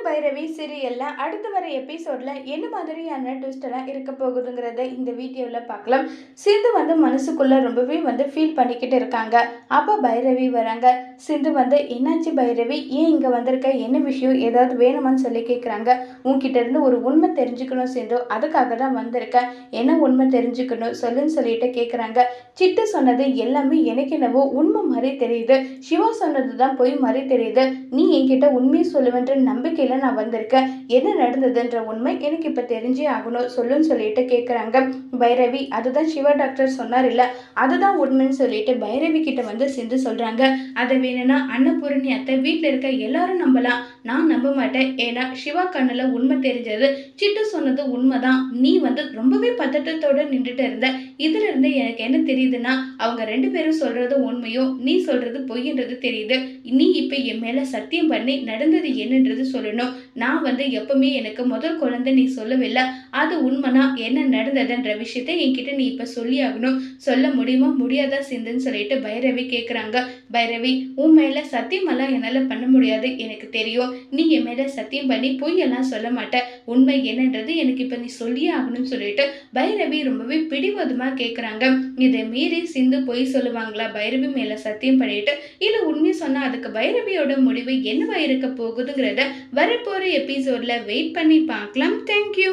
பைரவி சீரியல்ல அடுத்து வர எபிசோட்ல என்ன மாதிரியான ட்விஸ்ட் எல்லாம் இருக்க போகுதுங்கிறத இந்த வீடியோவில் பார்க்கலாம். சிந்து மனசுக்குள்ள ரொம்பவே ஃபீல் பண்ணிக்கிட்டு இருக்காங்க. அப்போ பைரவி வராங்க. சிந்து என்னாச்சு பைரவி, ஏன் இங்கே வந்திருக்க, என்ன விஷயம், ஏதாவது வேணுமான்னு சொல்லி கேட்குறாங்க. உன்கிட்ட இருந்து ஒரு உண்மை தெரிஞ்சுக்கணும் சிந்து, அதுக்காக தான் வந்திருக்கேன், என்ன உண்மை தெரிஞ்சுக்கணும் சொல்லுன்னு சொல்லிட்டு கேட்குறாங்க. சிட்டு சொன்னது எல்லாமே எனக்கு என்னவோ உண்மை மாதிரி தெரியுது, சிவா சொன்னது தான் பொய் மாதிரி தெரியுது, நீ என்கிட்ட உண்மையை சொல்லுவேன்ற நம்பிக்கையில் நான் வந்திருக்கேன், என்ன நடந்ததுன்ற உண்மை எனக்கு இப்போ தெரிஞ்சே ஆகணும் சொல்லுன்னு சொல்லிட்டு கேட்குறாங்க. பைரவி அதுதான் சிவா டாக்டர் சொன்னார் இல்லை, அதுதான் உண்மைன்னு சொல்லிட்டு பைரவி கிட்ட சிந்து சொல்கிறாங்க. அதை வேணும்னா அன்னபூரணி அத்தை வீட்டில் இருக்க எல்லாரும் நம்பலாம், நான் நம்ப மாட்டேன், ஏன்னா சிவா கண்ணில் உண்மை தெரிஞ்சது, சிட்டு சொன்னது உண்மைதான், நீ ரொம்பவே பதட்டத்தோட நின்றுட்டு இருந்த, இதுல இருந்து எனக்கு என்ன தெரியுதுன்னா அவங்க ரெண்டு பேரும் சொல்றது உண்மையும் நீ சொல்றது பொய்ன்றது தெரியுது, நீ இப்ப என் மேல சத்தியம் பண்ணி நடந்தது என்னன்றது சொல்லணும், நான் எப்பவுமே எனக்கு முதல் குழந்தை நீ சொல்லவில்லை, அது உண்மைனா என்ன நடந்ததுன்ற விஷயத்த என்கிட்ட நீ இப்ப சொல்லி ஆகணும், சொல்ல முடியுமா முடியாதா சிந்துன்னு சொல்லிட்டு பைரவி கேட்குறாங்க. பைரவி உன் மேல சத்தியமெல்லாம் என்னால பண்ண முடியாது, எனக்கு தெரியும், நீ என் மேல சத்தியம் பண்ணி பொய்யெல்லாம் சொல்ல மாட்ட, உண்மை என்னன்றது எனக்கு இப்ப நீ சொல்லியே ஆகணும்னு சொல்லிட்டு பைரவி ரொம்பவே பிடிவாதமா கேட்குறாங்க. இதை மீறி சிந்து பொய் சொல்லுவாங்களா பைரவி மேல சத்தியம் பண்ணிட்டு, இல்ல உண்மை சொன்னா அதுக்கு பைரவியோட முடிவு என்னவா இருக்க போகுதுங்கிறத வரப்போற எபிசோட்ல வெயிட் பண்ணி பார்க்கலாம். தேங்க்யூ.